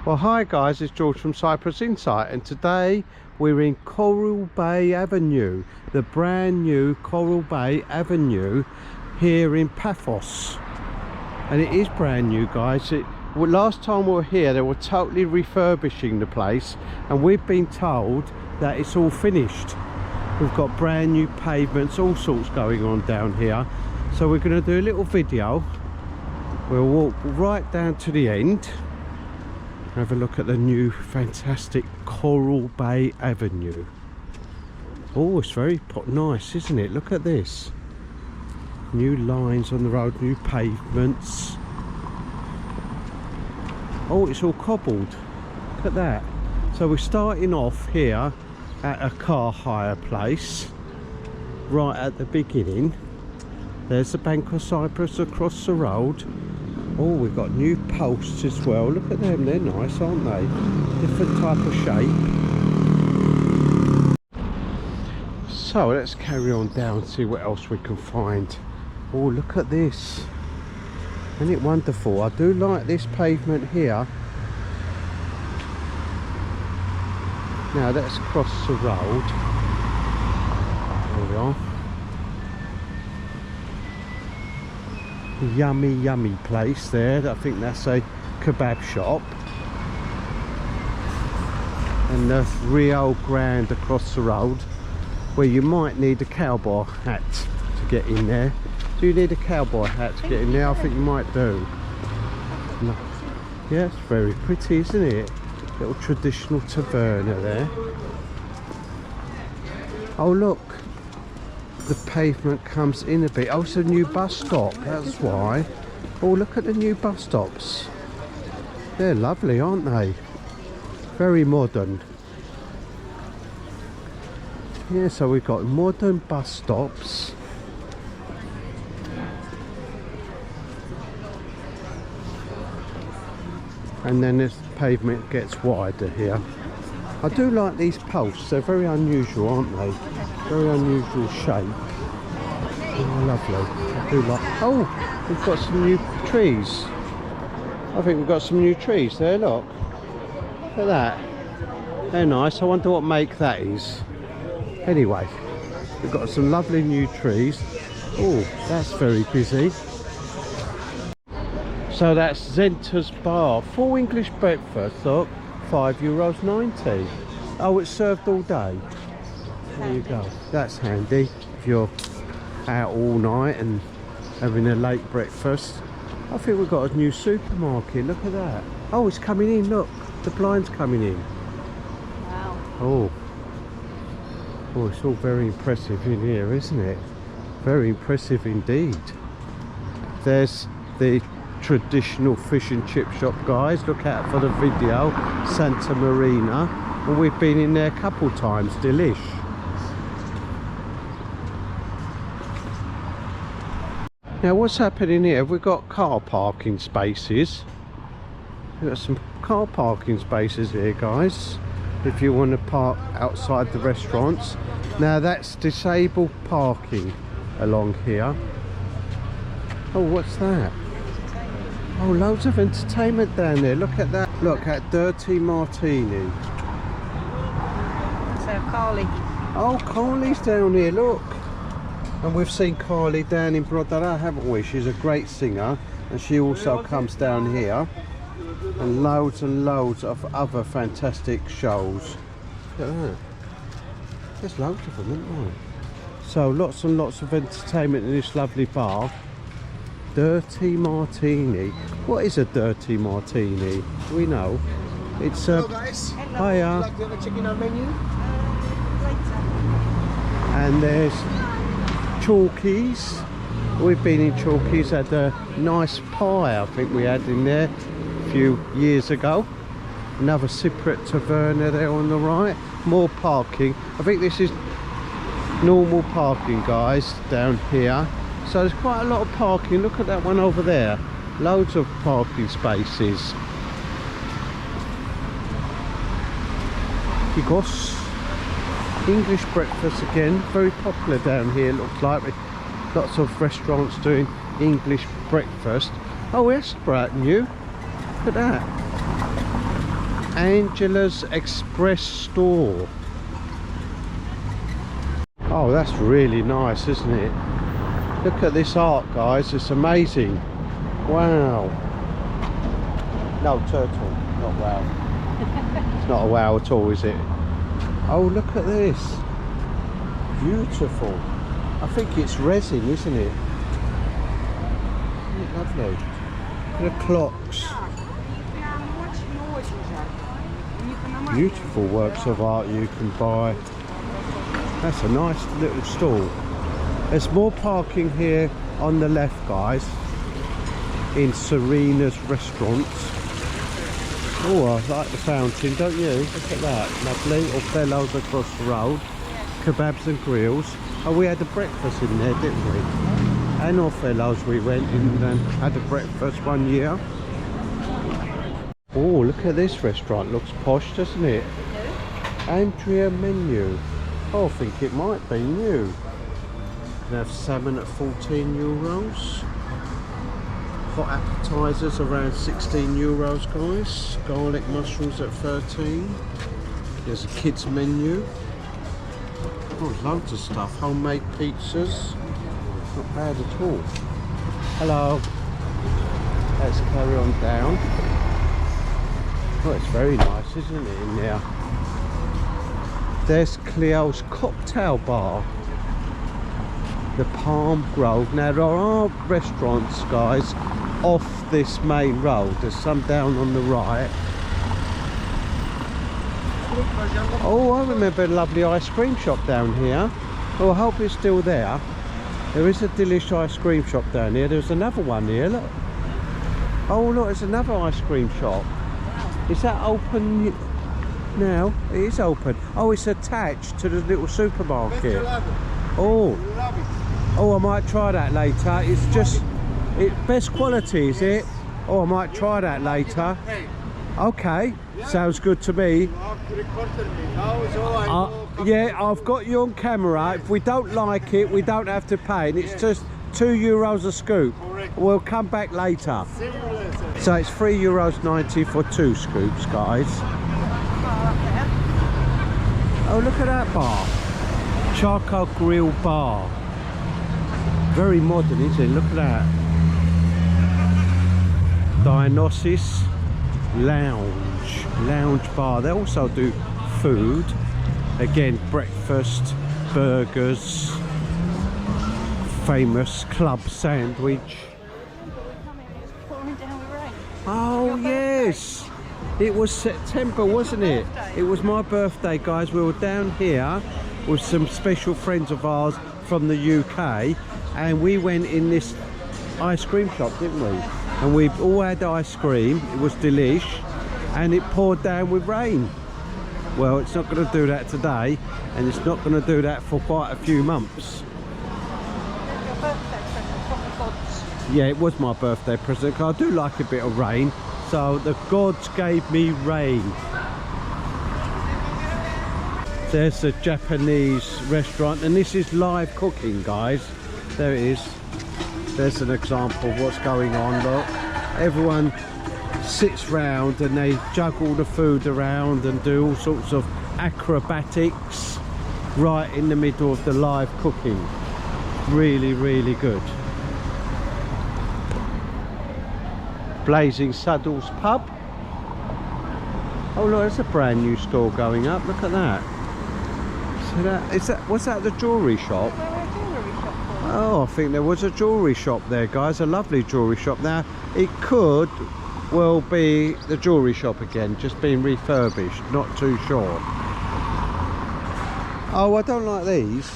Well, hi guys, it's George from Cyprus Insight, and today we're in Coral Bay Avenue, the brand new Coral Bay Avenue here in Paphos. And it is brand new, guys. Last time we were here, they were totally refurbishing the place, and we've been told that it's all finished. We've got brand new pavements, all sorts going on down here. So we're going to do a little video. We'll walk right down to the end, have a look at the new fantastic Coral Bay Avenue. Oh, it's very nice, isn't it? Look at this. New lines on the road, new pavements. Oh, it's all cobbled. Look at that. So we're starting off here at a car hire place right at the beginning. There's the Paphos Cyprus across the road. Oh, we've got new posts as well. Look at them, they're nice, aren't they? Different type of shape. So let's carry on down and see what else we can find. Oh, look at this. Isn't it wonderful? I do like this pavement here. Now let's cross the road. There we are. Yummy place there. I think that's a kebab shop. And the Rio Grande across the road, where you might need a cowboy hat to get in there. Do you need a cowboy hat to get in there? I think you might do. Yeah, it's very pretty, isn't it? Little traditional taverna there. Oh look, the pavement comes in a bit. Oh, it's a new bus stop, that's why. Oh, look at the new bus stops. They're lovely, aren't they? Very modern. Yeah, so we've got modern bus stops. And then this pavement gets wider here. I do like these posts, they're very unusual, aren't they? Very unusual shape. Oh, lovely. I do like... Oh, we've got some new trees. I think we've got some new trees there, look. Look at that. They're nice. I wonder what make that is. Anyway, we've got some lovely new trees. Oh, that's very busy. So that's Zenta's Bar. Full English breakfast, look. €5.90. Oh, it's served all day. There you go. That's handy if you're out all night and having a late breakfast. I think we've got a new supermarket. Look at that. Oh, it's coming in. Look, the blind's coming in. Wow. Oh, it's all very impressive in here, isn't it? Very impressive indeed. There's the traditional fish and chip shop, guys. Look out for the video. Santa Marina. Well, we've been in there a couple times. Delish. Now what's happening here? We've got car parking spaces. We've got some car parking spaces here, guys, if you want to park outside the restaurants. Now that's disabled parking along here. Oh, what's that? Oh, loads of entertainment down there. Look at that. Look at Dirty Martini. So Carly. Oh, Carly's down here, look. And we've seen Carly down in Brodara, haven't we? She's a great singer, and she also comes down here. And loads of other fantastic shows. Look at that. There's loads of them, isn't there? So lots and lots of entertainment in this lovely bar. Dirty Martini. What is a Dirty Martini? Do we know? It's a... Hello guys. Hiya. Would you like to have a check in our menu? And there's Chalkies. We've been in Chalkies, had a nice pie I think we had in there a few years ago. Another separate taverna there on the right. More parking. I think this is normal parking, guys, down here. So there's quite a lot of parking. Look at that one over there. Loads of parking spaces. Gigos. English breakfast again. Very popular down here, looks like. Lots of restaurants doing English breakfast. Oh, that's brand new. Look at that. Angela's Express Store. Oh, that's really nice, isn't it? Look at this art, guys. It's amazing. Wow. No, turtle. Not wow. It's not a wow at all, is it? Oh, look at this. Beautiful. I think it's resin, isn't it? Isn't it lovely? Look at the clocks. Beautiful works of art you can buy. That's a nice little stall. There's more parking here on the left, guys, in Serena's restaurants. Oh, I like the fountain, don't you? Look at that, lovely. Othello's across the road. Kebabs and grills. Oh, we had a breakfast in there, didn't we? And Othello's we went in and had a breakfast one year. Oh, look at this restaurant. Looks posh, doesn't it? Andrea menu. Oh, I think it might be new. Can have salmon at 14 euros. Hot appetizers around 16 euros, guys. Garlic mushrooms at 13. There's a kids menu. Oh, loads of stuff. Homemade pizzas. Not bad at all. Hello. Let's carry on down. Oh, it's very nice, isn't it, in there? There's Cleo's cocktail bar. The Palm Grove. Now there are restaurants, guys, off this main road. There's some down on the right. Oh, I remember a lovely ice cream shop down here. Oh, I hope it's still there. There is a Delish ice cream shop down here. There's another one here, look. Oh, look, there's another ice cream shop. Is that open now? It is open. Oh, it's attached to the little supermarket. Oh, oh, I might try that later. It's just, best quality, is it? Oh, I might try that later. Okay, sounds good to me. Yeah, I've got you on camera. If we don't like it, we don't have to pay. And it's just €2 a scoop. We'll come back later. So it's €3.90 for 2 scoops, guys. Oh, look at that bar. Charcoal grill bar. Very modern, isn't it? Look at that. Dionysus Lounge bar. They also do food. Again, breakfast, burgers, famous club sandwich. Oh yes, it was September, wasn't it? It was my birthday, guys. We were down here with some special friends of ours from the UK, and we went in this ice cream shop, didn't we? And we all had ice cream. It was delish, and it poured down with rain. Well, it's not going to do that today, and it's not going to do that for quite a few months. Yeah, it was my birthday present, because I do like a bit of rain. So the gods gave me rain. There's a Japanese restaurant, and this is live cooking, guys. There it is. There's an example of what's going on. Look, everyone sits round and they juggle the food around and do all sorts of acrobatics right in the middle of the live cooking. Really, really good. Blazing Saddles pub. Oh look, there's a brand new store going up. Look at that. So what's that, the jewellery shop? Oh, I think there was a jewellery shop there, guys. A lovely jewellery shop. Now it could well be the jewellery shop again, just being refurbished, not too sure. Oh, I don't like these.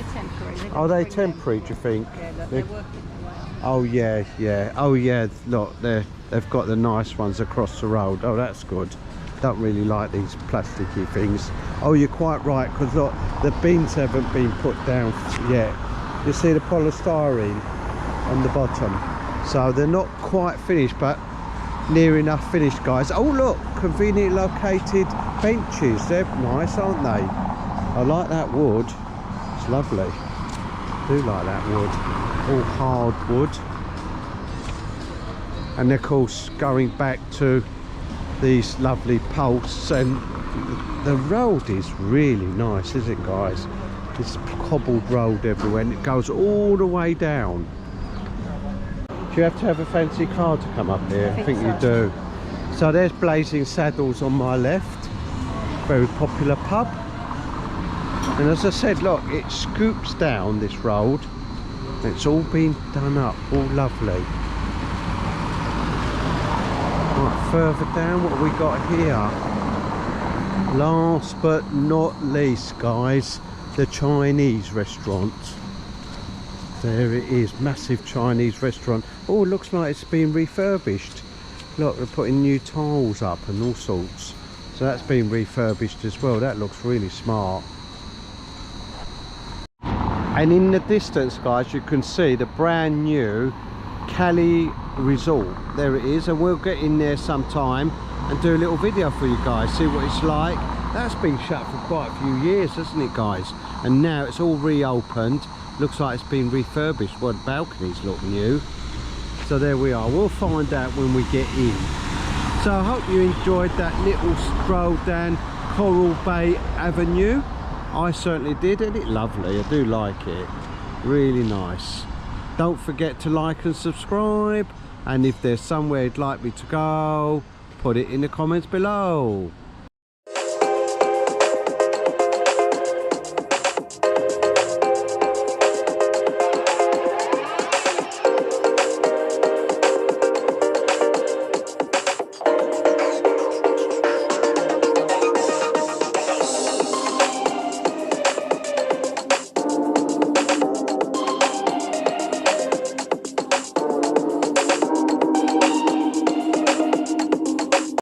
they're temporary. Are they temporary, do you think? Yeah, look, they're working their way up. Oh yeah, yeah. Oh yeah, look, they've got the nice ones across the road. Oh, that's good. Don't really like these plasticky things. Oh, you're quite right, because look, the bins haven't been put down yet. You see the polystyrene on the bottom. So they're not quite finished, but near enough finished, guys. Oh look, conveniently located benches. They're nice, aren't they? I like that wood. It's lovely. I do like that wood. All hard wood. And of course going back to these lovely posts, and the road is really nice, isn't it, guys? It's cobbled road everywhere, and it goes all the way down. Do you have to have a fancy car to come up here? I think so. You do. So there's Blazing Saddles on my left, very popular pub. And as I said, look, it scoops down this road. It's all been done up, all lovely. Right, further down, what have we got here? Last but not least, guys, the Chinese restaurant. There it is, massive Chinese restaurant. Oh, it looks like it's been refurbished. Look, they're putting new tiles up and all sorts. So that's been refurbished as well. That looks really smart. And in the distance, guys, you can see the brand new Cali Resort. There it is, and we'll get in there sometime and do a little video for you guys, see what it's like. That's been shut for quite a few years, hasn't it, guys? And now it's all reopened. Looks like it's been refurbished. Well, the balconies look new. So there we are. We'll find out when we get in. So I hope you enjoyed that little stroll down Coral Bay Avenue. I certainly did, and it's lovely. I do like it. Really nice. Don't forget to like and subscribe. And if there's somewhere you'd like me to go, put it in the comments below.